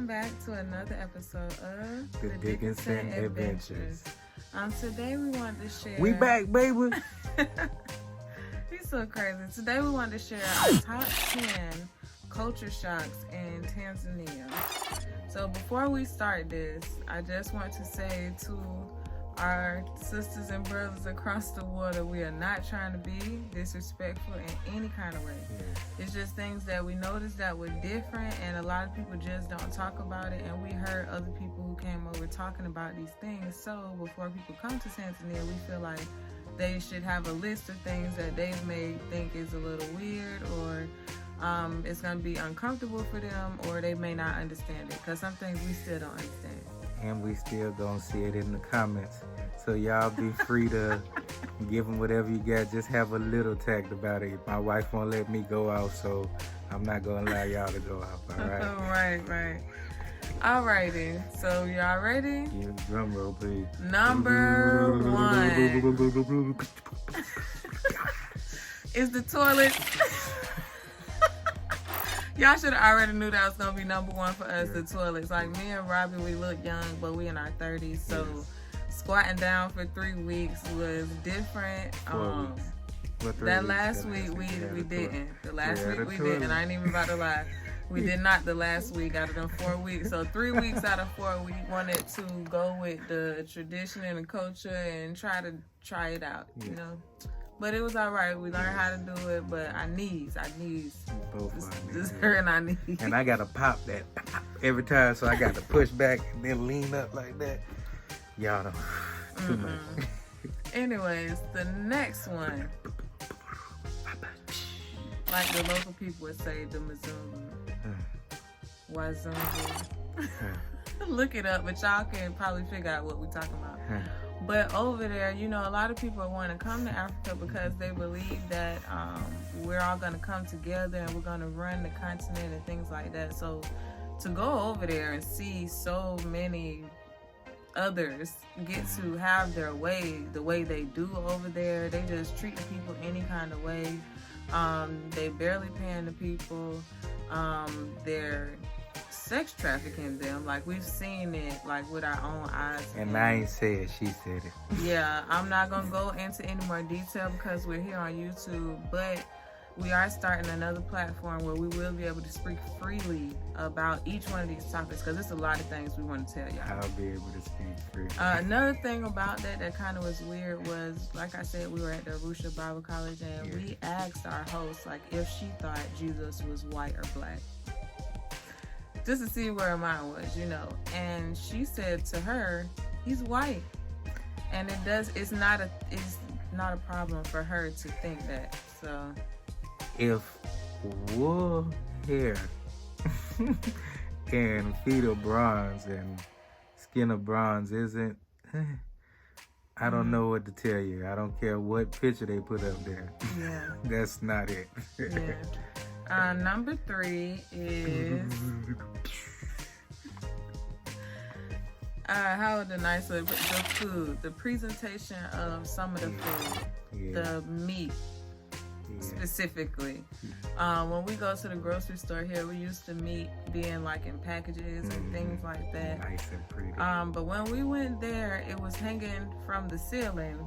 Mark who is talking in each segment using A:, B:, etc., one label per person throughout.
A: welcome back to another episode of
B: The Dickinson Adventures.
A: Today we wanted to share...
B: We back, baby!
A: He's so crazy. Today we wanted to share our top 10 culture shocks in Tanzania. So before we start this, I just want to say to our sisters and brothers across the water, we are not trying to be disrespectful in any kind of way. Yeah. It's just things that we noticed that were different, and a lot of people just don't talk about it, and we heard other people who came over talking about these things. So before people come to Tanzania, we feel like they should have a list of things that they may think is a little weird, or it's going to be uncomfortable for them, or they may not understand it, because some things we still don't understand.
B: And we still gonna see it in the comments. So y'all be free to give them whatever you got. Just have a little tact about it. My wife won't let me go out, so I'm not gonna allow y'all to go out, all right?
A: Right. Alrighty, so y'all ready?
B: Yeah, drum roll, please.
A: Number 1 is the toilet. Y'all should have already knew that was going to be number 1 for us, the toilets. Like, me and Robbie, we look young, but we in our 30s, so squatting down for 3 weeks was different. That last week, we didn't. The last week, we didn't. I ain't even about to lie. We did not the last week out of them 4 weeks. So 3 weeks out of 4, we wanted to go with the tradition and the culture and try it out, you know. But it was all right. We learned how to do it, but our knees.
B: Both
A: just hurting our knees.
B: And I got to pop that every time, so I got to push back and then lean up like that. Y'all know. Too much.
A: Anyways, the next one, like the local people would say, the Mizuno. Wazungu. Look it up, but y'all can probably figure out what we're talking about. But over there, you know, a lot of people want to come to Africa because they believe that we're all going to come together and we're going to run the continent and things like that. So to go over there and see so many others get to have their way, the way they do over there, they just treat the people any kind of way. They barely paying the people. They're sex trafficking them, like we've seen it like with our own eyes.
B: And I ain't said it, she said it.
A: Yeah, I'm not gonna go into any more detail because we're here on YouTube, but we are starting another platform where we will be able to speak freely about each one of these topics, because it's a lot of things we want to tell y'all.
B: I'll be able to speak freely.
A: Another thing about that kind of was weird was, like I said, we were at the Arusha Bible College, and we asked our host like if she thought Jesus was white or black, just to see where her mind was, you know. And she said to her, he's white. And it's not a problem for her to think that. So
B: if wool hair and feet of bronze and skin of bronze isn't, I don't know what to tell you. I don't care what picture they put up there.
A: Yeah.
B: That's not it.
A: Yeah. Number 3 is how the nice the food, the presentation of some of the food, the meat specifically. When we go to the grocery store here, we used to meat being like in packages and things like that.
B: Nice and pretty.
A: But when we went there, it was hanging from the ceiling.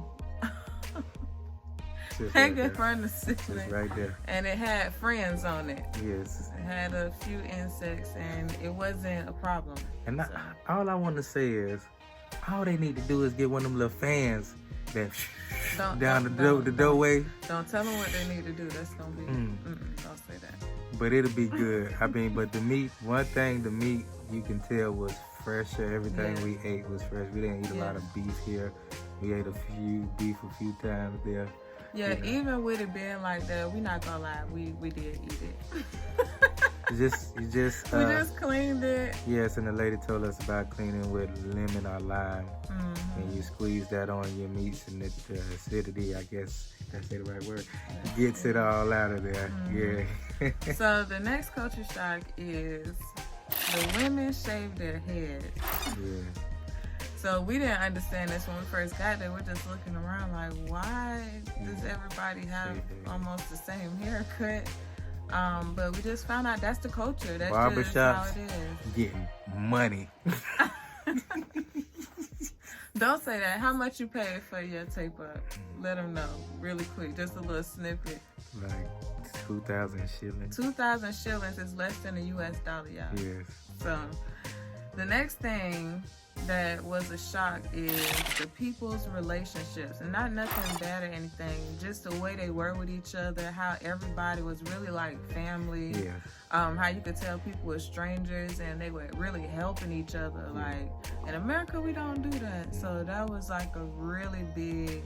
A: Hanging from the ceiling,
B: right there,
A: and it had friends on it.
B: Yes,
A: it had a few insects, and it wasn't a problem.
B: And all I want to say is, all they need to do is get one of them little fans that down the doorway.
A: Don't tell them what they need to do. That's gonna be. Don't say that.
B: But it'll be good. I mean, but the meat. One thing, the meat you can tell was fresher. Everything we ate was fresh. We didn't eat a lot of beef here. We ate beef a few times there.
A: Yeah, even with it being like that, we not gonna lie, we did eat it.
B: We just
A: cleaned it.
B: Yes, and the lady told us about cleaning with lemon or lime. And you squeeze that on your meats, and the acidity, I guess that's the right word, gets it all out of there. Yeah.
A: So the next culture shock is the women shave their heads.
B: Yeah.
A: So we didn't understand this when we first got there. We're just looking around like, why does everybody have almost the same haircut? But we just found out that's the culture. That's just
B: Barbershops
A: how it is.
B: getting money.
A: Don't say that. How much you paid for your tape up? Let them know really quick. Just a little snippet.
B: Like 2,000 shillings.
A: 2,000 shillings is less than a US dollar, y'all.
B: Yes.
A: So the next thing that was a shock is the people's relationships, and not nothing bad or anything, just the way they were with each other, how everybody was really like family.
B: Yes.
A: How you could tell people were strangers and they were really helping each other. Like in America, we don't do that. So that was like a really big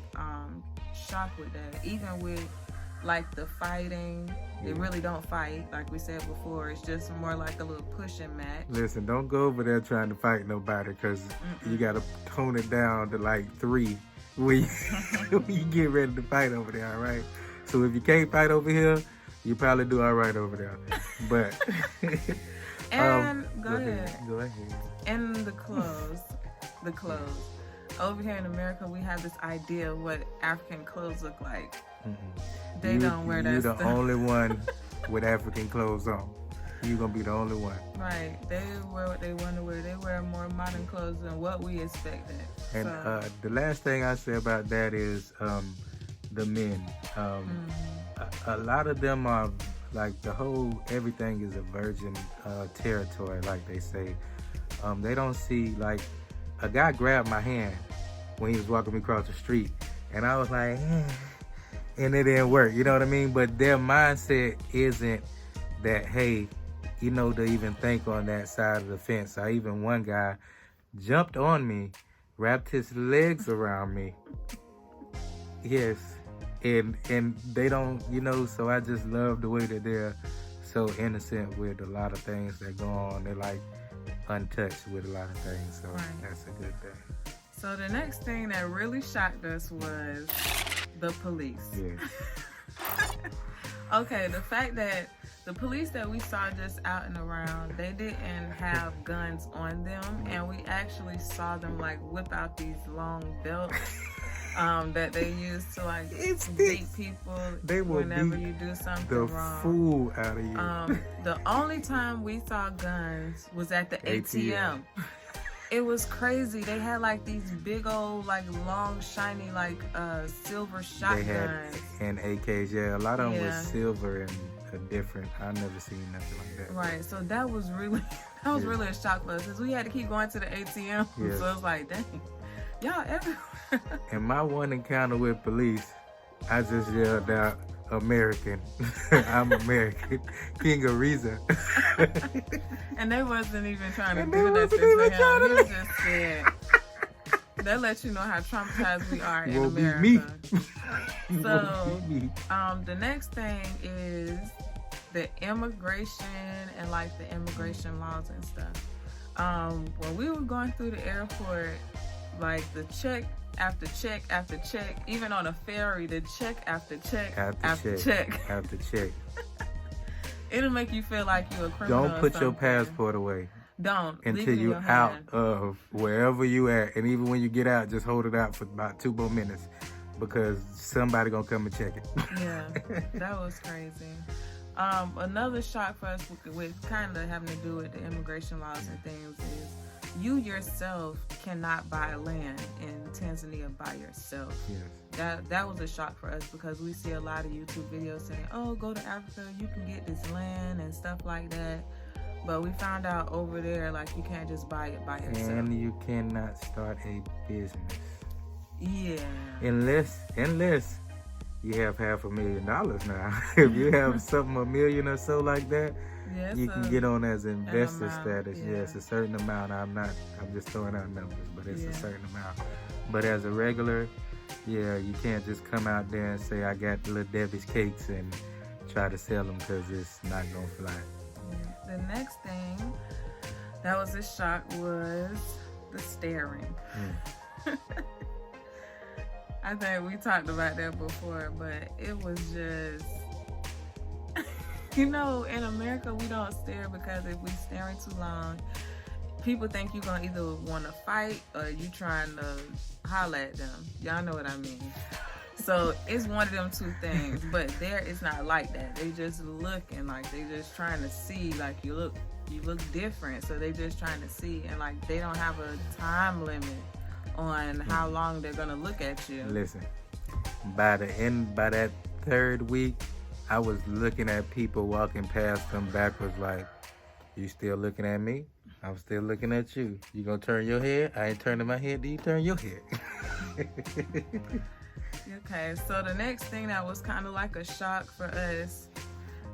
A: shock with that. Even with like the fighting, they really don't fight. Like we said before, it's just more like a little pushing match.
B: Listen, don't go over there trying to fight nobody, because you got to tone it down to like 3 when you get ready to fight over there, all right? So if you can't fight over here, you probably do all right over there. But
A: and go ahead.
B: Go ahead.
A: And the clothes. Over here in America, we have this idea of what African clothes look like. They don't wear that stuff.
B: You're the only one with African clothes on. You're going to be the only one.
A: Right. They wear what they want to wear. They wear more modern clothes than what we expected.
B: And the last thing I say about that is the men. A lot of them are like everything is a virgin territory, like they say. They don't see, like, a guy grabbed my hand when he was walking me across the street, and I was like, and it didn't work, you know what I mean? But their mindset isn't that, hey, you know, to even think on that side of the fence. Or even one guy jumped on me, wrapped his legs around me. Yes. And they don't, you know, so I just love the way that they're so innocent with a lot of things that go on. They're like untouched with a lot of things, so that's a good thing.
A: So the next thing that really shocked us was the police.
B: Yeah.
A: Okay, the fact that the police that we saw just out and around, they didn't have guns on them, and we actually saw them like whip out these long belts that they use to like beat people whenever you do something wrong.
B: The fool out of you.
A: The only time we saw guns was at the ATM. It was crazy. They had like these big old, like long, shiny, like silver shotguns.
B: They had and AKs. Yeah, a lot of them was silver and different. I never seen nothing like that.
A: Right. So that was really really a shock for us, because we had to keep going to the ATM.
B: Yeah.
A: So it's like, dang, y'all everywhere.
B: And my one encounter with police, I just yelled out, American. I'm American. King of Reza.
A: And they wasn't even trying to do that to him. He was just scared. That lets you know how traumatized we are in America.
B: Me.
A: So, the next thing is the immigration and like the immigration laws and stuff. When we were going through the airport, like the check after check after check, even on a ferry, the check after check after check. It'll make you feel like you're a criminal.
B: Don't put your passport away.
A: Don't.
B: Until you're out of wherever you at. And even when you get out, just hold it out for about 2 more minutes, because somebody gonna come and check it.
A: Yeah, that was crazy. Another shock for us with kind of having to do with the immigration laws and things is you yourself cannot buy land in Tanzania by yourself.
B: Yes.
A: That was a shock for us, because we see a lot of YouTube videos saying, oh, go to Africa, you can get this land and stuff like that. But we found out over there, like, you can't just buy it by yourself.
B: And you cannot start a business.
A: Yeah.
B: Unless you have $500,000 now. If you have something $1 million or so like that, you can get on as investor status. Yeah, it's a certain amount. I'm just throwing out numbers, but it's a certain amount. But as a regular, you can't just come out there and say, I got Little Debbie's cakes and try to sell them, because it's not going to fly.
A: The next thing that was a shock was the staring. I think we talked about that before, but it was just, you know, in America, we don't stare, because if we staring too long, people think you're going to either want to fight or you trying to holler at them. Y'all know what I mean. So it's one of them two things. But there, it's not like that. They just looking like they just trying to see, like you look different. So they just trying to see, and like they don't have a time limit on how long they're gonna look at you.
B: Listen, by that third week, I was looking at people walking past them backwards like, you still looking at me? I'm still looking at you. You gonna turn your head? I ain't turning my head. Do you turn your head?
A: Okay, so the next thing that was kind of like a shock for us,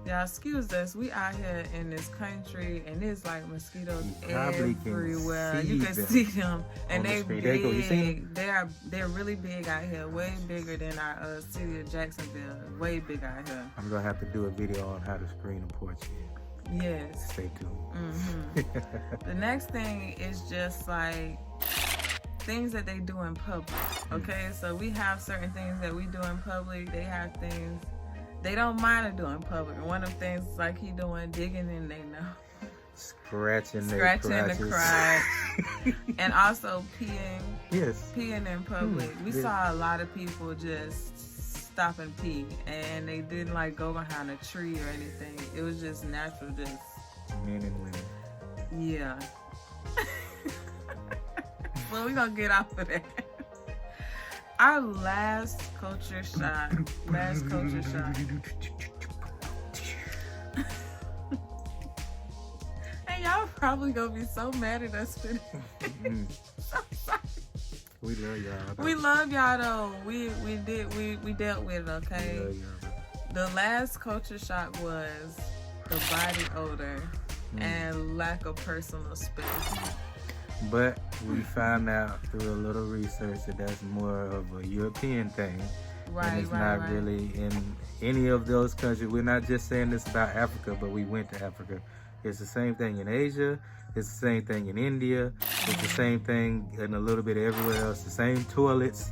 A: y'all excuse us, we out here in this country and there's like mosquitoes everywhere. You can see them, and they big. They're really big out here, way bigger than our city of Jacksonville. Way big out here.
B: I'm gonna have to do a video on how to screen a porch in.
A: Yes.
B: Stay tuned.
A: The next thing is just like things that they do in public. Okay, so we have certain things that we do in public. They have things they don't mind to do in public. And one of the things is like he doing digging in their nose,
B: scratching the
A: crotch, and also peeing.
B: Yes.
A: Peeing in public. We saw a lot of people just stop and pee, and they didn't like go behind a tree or anything. It was just natural, just
B: men and women.
A: Yeah. Well, we're gonna get off of that. Our last culture shock. And y'all probably gonna be so mad at us for this. So sorry.
B: We love y'all.
A: We love y'all though. We dealt with it, okay?
B: We love y'all.
A: The last culture shock was the body odor and lack of personal space.
B: But we found out through a little research that that's more of a European thing. And it's not really in any of those countries. We're not just saying this about Africa, but we went to Africa. It's the same thing in Asia. It's the same thing in India. It's the same thing in a little bit everywhere else. The same toilets,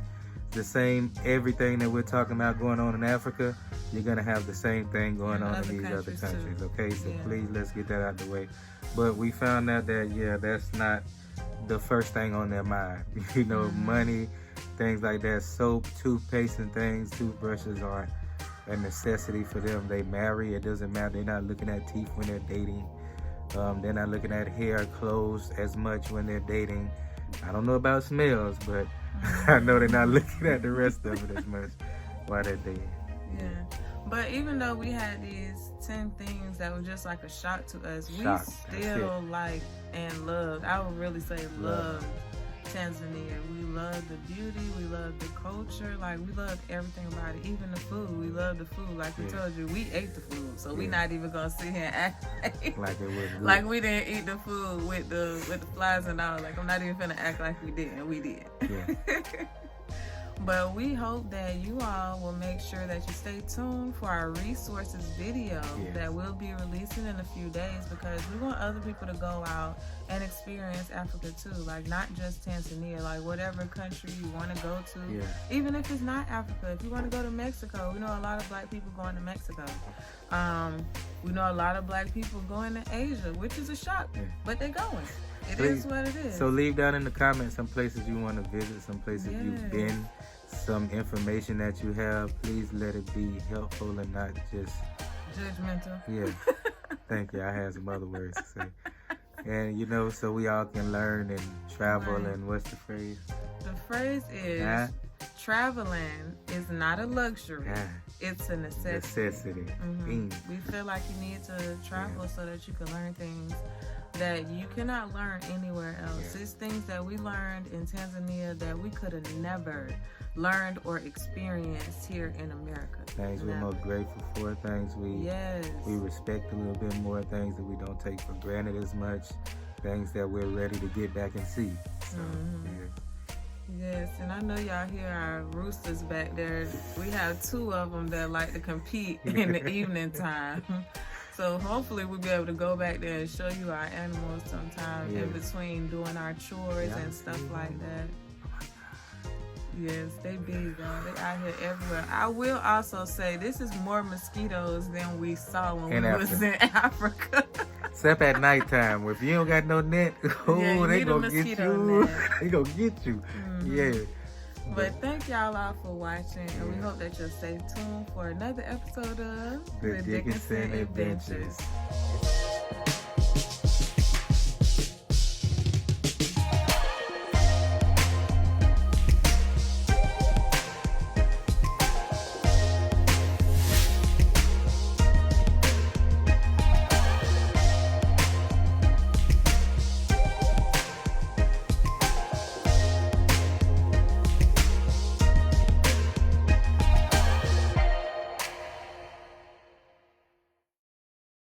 B: the same everything that we're talking about going on in Africa. You're going to have the same thing going on in these other countries. Okay, so please, let's get that out of the way. But we found out that, that's not the first thing on their mind. You know, money, things like that, soap, toothpaste and things, toothbrushes are a necessity for them. They marry, it doesn't matter. They're not looking at teeth when they're dating. They're not looking at hair, clothes as much when they're dating. I don't know about smells, but I know they're not looking at the rest of it as much while they're dating.
A: Yeah. But even though we had these 10 things that were just like a shock to us, we still like and loved, I would really say loved Tanzania. We love the beauty, we love the culture, like we love everything about it, even the food. We love the food. Like we told you, we ate the food, so we not even gonna sit here and act like
B: it was good.
A: Like we didn't eat the food with the flies and all. Like I'm not even finna act like we didn't. We did. Yeah. But we hope that you all will make sure that you stay tuned for our resources video that we'll be releasing in a few days, because we want other people to go out and experience Africa too. Like not just Tanzania, like whatever country you want to go to, even if it's not Africa. If you want to go to Mexico, we know a lot of black people going to Mexico. We know a lot of black people going to Asia, which is a shock, but they're going. It is what it is.
B: So leave down in the comments some places you want to visit, some places you've been, some information that you have. Please let it be helpful and not just
A: judgmental.
B: Yeah. Thank you. I had some other words to say. And you know, so we all can learn and travel. And what's the phrase?
A: The phrase is traveling is not a luxury. It's a necessity. We feel like you need to travel so that you can learn things that you cannot learn anywhere else. It's things that we learned in Tanzania that we could have never learned or experienced here in America.
B: Things we're most grateful for, things we respect a little bit more, things that we don't take for granted as much, things that we're ready to get back and see. So,
A: Yes, and I know y'all hear our roosters back there. We have 2 of them that like to compete in the evening time. So hopefully we'll be able to go back there and show you our animals sometime in between doing our chores and stuff like that. Yes, they big, y'all. They out here everywhere. I will also say this is more mosquitoes than we saw when we was in Africa.
B: Except at nighttime. If you don't got no net, they gonna get you. They gonna get you.
A: But thank y'all all for watching, and we hope that you'll stay tuned for another episode of
B: The Dickinson Adventures.